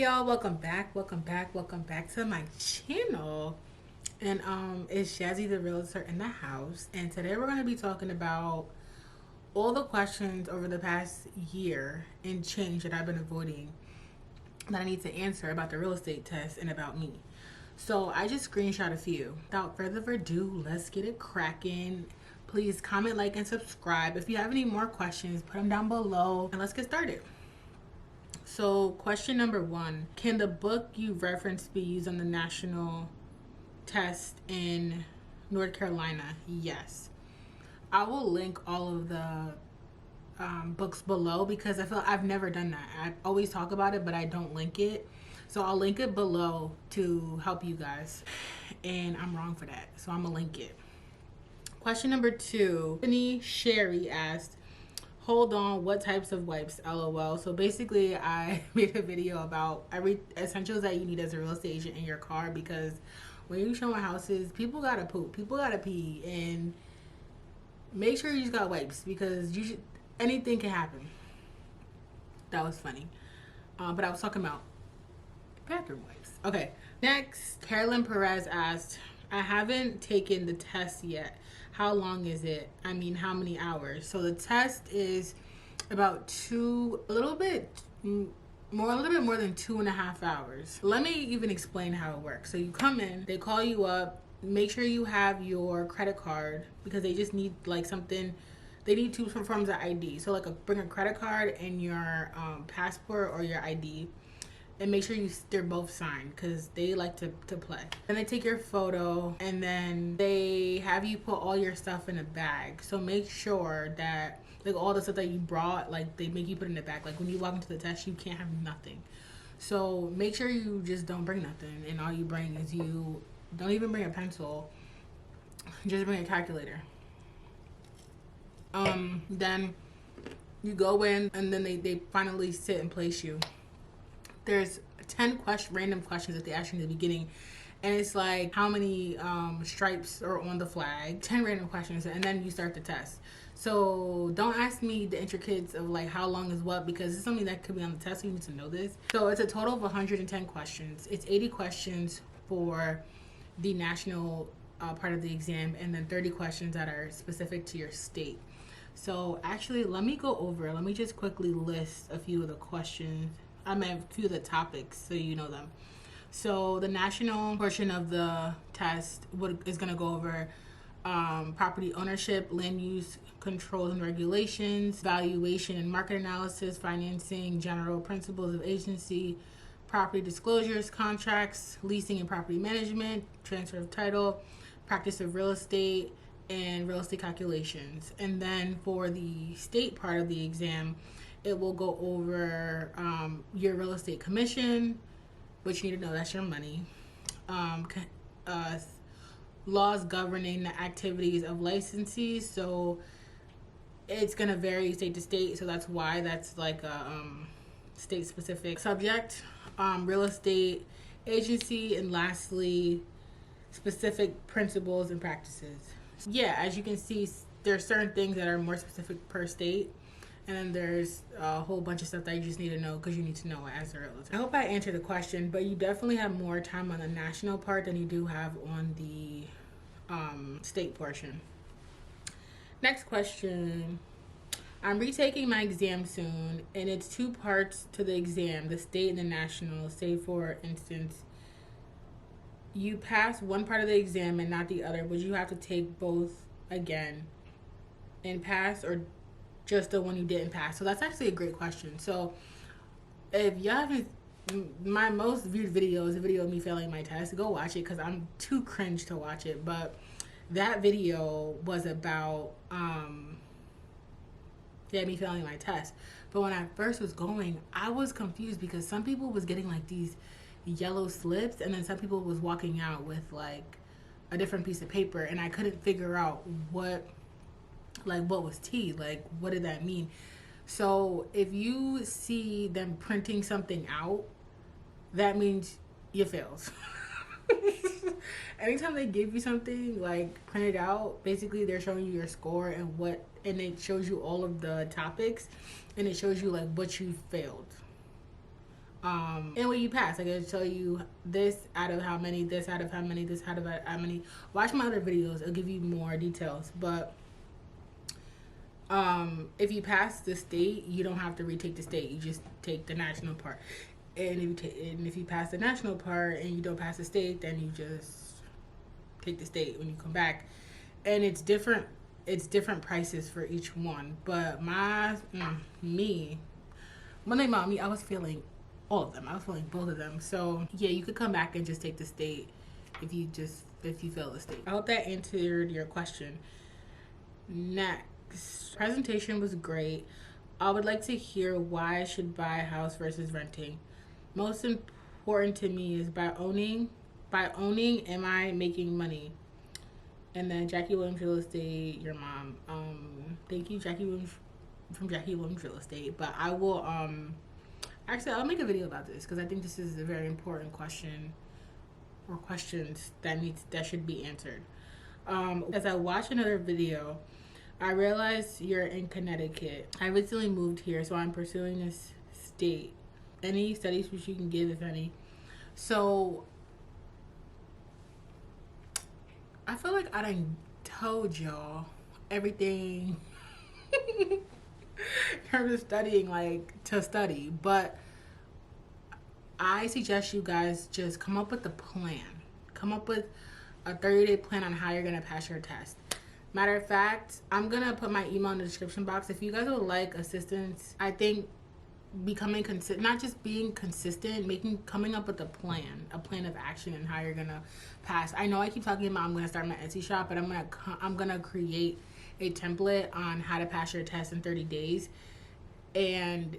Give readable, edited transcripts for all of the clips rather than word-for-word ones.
Y'all, welcome back to my channel. And it's Shazzy the realtor in the house, and today we're going to be talking about all the questions over the past year and change that I've been avoiding that I need to answer about the real estate test and about me. So I just screenshot a few. Without further ado, let's get it cracking. Please comment, like, and subscribe. If you have any more questions, put them down below and let's get started. So question number 1, can the book you referenced be used on the national test in North Carolina? Yes. I will link all of the books below because I feel I've never done that. I always talk about it, but I don't link it. So I'll link it below to help you guys. And I'm wrong for that, so I'm gonna link it. Question number 2, Tiffany Sherry asked, hold on, what types of wipes? LOL. So basically I made a video about every essentials that you need as a real estate agent in your car, because when you showing houses, people gotta poop, people gotta pee, and make sure you just got wipes because anything can happen. That was funny. But I was talking about bathroom wipes. Okay, next, Carolyn Perez asked, I haven't taken the test yet. How long is it? I mean, how many hours? So the test is about a little bit more than 2.5 hours. Let me even explain how it works. So you come in, they call you up, make sure you have your credit card because they just need like something. They need 2 forms of ID. So like bring a credit card and your passport or your ID. And make sure they're both signed because they like to play. Then they take your photo and then they have you put all your stuff in a bag. So make sure that like all the stuff that you brought, like they make you put in the bag. Like when you walk into the test, you can't have nothing. So make sure you just don't bring nothing, and all you bring is you don't even bring a pencil. Just bring a calculator. Then you go in and then they finally sit and place you. There's 10 random questions that they ask you in the beginning, and it's like how many stripes are on the flag. 10 random questions, and then you start the test. So don't ask me the intricacies of like how long is what, because it's something that could be on the test, so you need to know this. So it's a total of 110 questions. It's 80 questions for the national part of the exam, and then 30 questions that are specific to your state. So actually, let me just quickly list a few of the questions. I mean, a few of the topics so you know them. So the national portion of the test is going to go over property ownership, land use controls and regulations, valuation and market analysis, financing, general principles of agency, property disclosures, contracts, leasing and property management, transfer of title, practice of real estate, and real estate calculations. And then for the state part of the exam, it will go over your real estate commission, which you need to know that's your money. Laws governing the activities of licensees. So it's going to vary state to state. So that's why that's like a state specific subject. Real estate agency, and lastly, specific principles and practices. Yeah, as you can see, there's certain things that are more specific per state. And then there's a whole bunch of stuff that you just need to know because you need to know it as a realtor. I hope I answered the question, but you definitely have more time on the national part than you do have on the state portion. Next question. I'm retaking my exam soon, and it's 2 parts to the exam, the state and the national. Say, for instance, you pass one part of the exam and not the other. Would you have to take both again and pass, or just the one you didn't pass? So that's actually a great question. So if y'all haven't, my most viewed video is a video of me failing my test. Go watch it because I'm too cringe to watch it. But that video was about me failing my test. But when I first was going, I was confused because some people was getting like these yellow slips, and then some people was walking out with like a different piece of paper, and I couldn't figure out what was T, like what did that mean. So if you see them printing something out, that means you failed. Anytime they give you something like printed out, basically they're showing you your score and it shows you all of the topics, and it shows you like what you failed. And when you pass, like it'll show you this out of how many, this out of how many, this out of how many. Watch my other videos, it'll give you more details. But if you pass the state, you don't have to retake the state. You just take the national part. And if you pass the national part and you don't pass the state, then you just take the state when you come back. And it's different. It's different prices for each one. But me, I was feeling all of them. I was feeling both of them. So yeah, you could come back and just take the state if you fail the state. I hope that answered your question. Next, presentation was great. I would like to hear why I should buy a house versus renting. Most important to me is by owning, am I making money? And then Jackie Williams Real Estate, your mom. Thank you, Jackie Williams from Jackie Williams Real Estate. But I will actually I'll make a video about this because I think this is a very important question or questions that should be answered. As I watch another video, I realized you're in Connecticut. I recently moved here, so I'm pursuing this state. Any studies which you can give, if any? So I feel like I done told y'all everything in terms of studying, like to study, but I suggest you guys just come up with a plan. Come up with a 30-day plan on how you're gonna pass your test. Matter of fact, I'm gonna put my email in the description box. If you guys would like assistance, I think becoming consistent, not just being consistent, coming up with a plan of action and how you're gonna pass. I know I keep talking about I'm gonna start my Etsy shop, but I'm gonna create a template on how to pass your test in 30 days and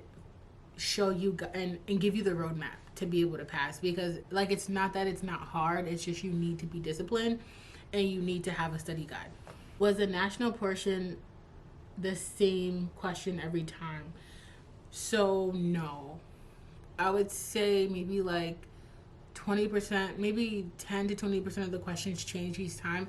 show you and give you the roadmap to be able to pass. Because like, it's not that it's not hard, it's just you need to be disciplined and you need to have a study guide. Was the national portion the same question every time? So no, I would say maybe like 20%, maybe 10 to 20% of the questions change each time.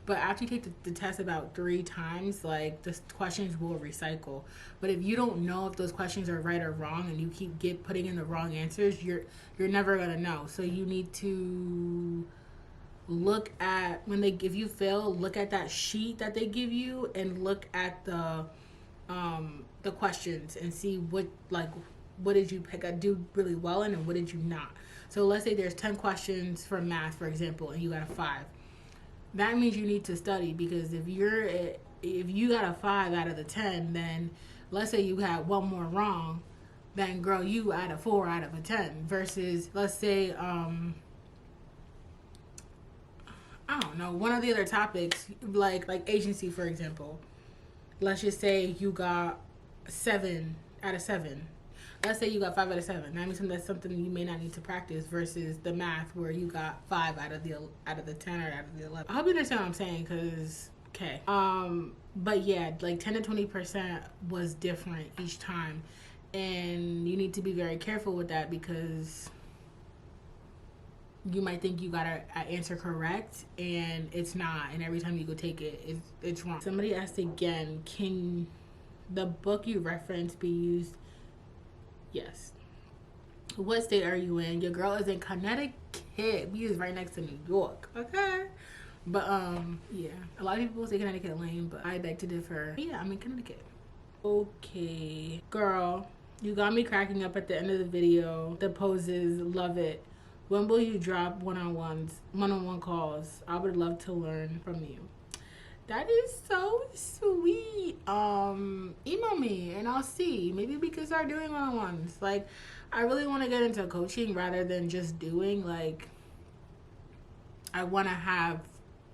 But after you take the test about 3 times, like the questions will recycle. But if you don't know if those questions are right or wrong and you keep putting in the wrong answers, you're never gonna know. So you need to look at if you fail, look at that sheet that they give you and look at the questions and see what did you do really well in and what did you not. So let's say there's 10 questions for math, for example, and you got a 5. That means you need to study, because if you got a 5 out of the 10, then let's say you had one more wrong, then girl, you add a 4 out of a 10. Versus let's say I don't know, one of the other topics like agency, for example. Let's just say you got 7 out of 7. Let's say you got 5 out of 7. That means that's something you may not need to practice versus the math where you got 5 out of the 10 or out of the 11. I hope you understand what I'm saying, because okay. But yeah, like 10 to 20% was different each time, and you need to be very careful with that because you might think you got an answer correct and it's not, and every time you go take it, it's wrong. Somebody asked again, can the book you referenced be used? Yes. What state are you in? Your girl is in Connecticut. We is right next to New York. Okay. But yeah, a lot of people say Connecticut lame, but I beg to differ. But yeah, I'm in Connecticut. Okay, girl, you got me cracking up at the end of the video. The poses, love it. When will you drop one-on-one calls? I would love to learn from you. That is so sweet. Email me and I'll see. Maybe we can start doing one-on-ones. Like, I really want to get into coaching rather than just doing. Like, I want to have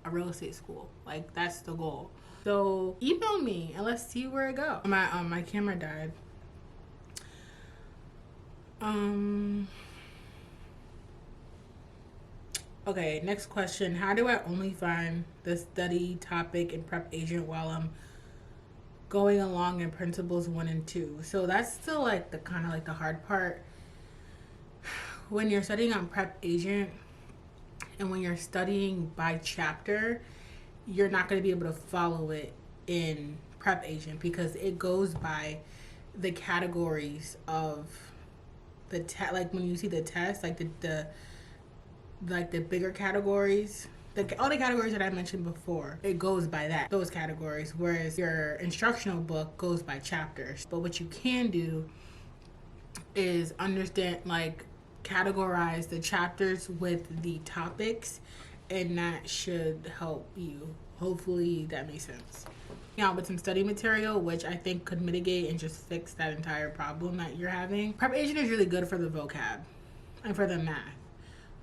a real estate school. Like, that's the goal. So email me and let's see where it goes. My camera died. Okay, next question. How do I only find the study topic and prep agent while I'm going along in principles 1 and 2? So that's still like the kind of like the hard part. When you're studying on prep agent and when you're studying by chapter, you're not going to be able to follow it in prep agent because it goes by the categories of like when you see the test, like the bigger categories, all the categories that I mentioned before, it goes by those categories, whereas your instructional book goes by chapters. But what you can do is understand, like, categorize the chapters with the topics, and that should help you. Hopefully that makes sense. Yeah, with some study material, which I think could mitigate and just fix that entire problem that you're having. Preparation is really good for the vocab and for the math,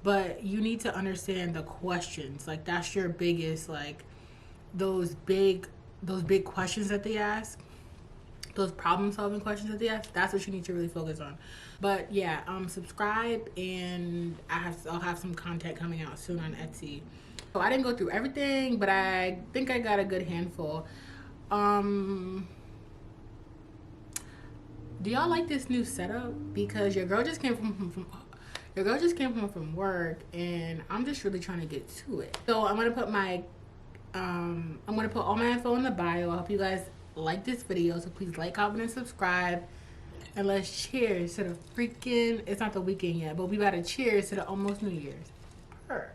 but you need to understand the questions. Like, that's your biggest, like, those big questions that they ask, those problem solving questions that they ask. That's what you need to really focus on. But yeah, subscribe, and I'll have some content coming out soon on Etsy. So I didn't go through everything, but I think I got a good handful. Do y'all like this new setup? Because your girl just came home from work, and I'm just really trying to get to it. So I'm gonna put all my info in the bio. I hope you guys like this video. So please like, comment, and subscribe. And let's cheers to the freaking, it's not the weekend yet, but we gotta cheers to the almost New Year's. Purr.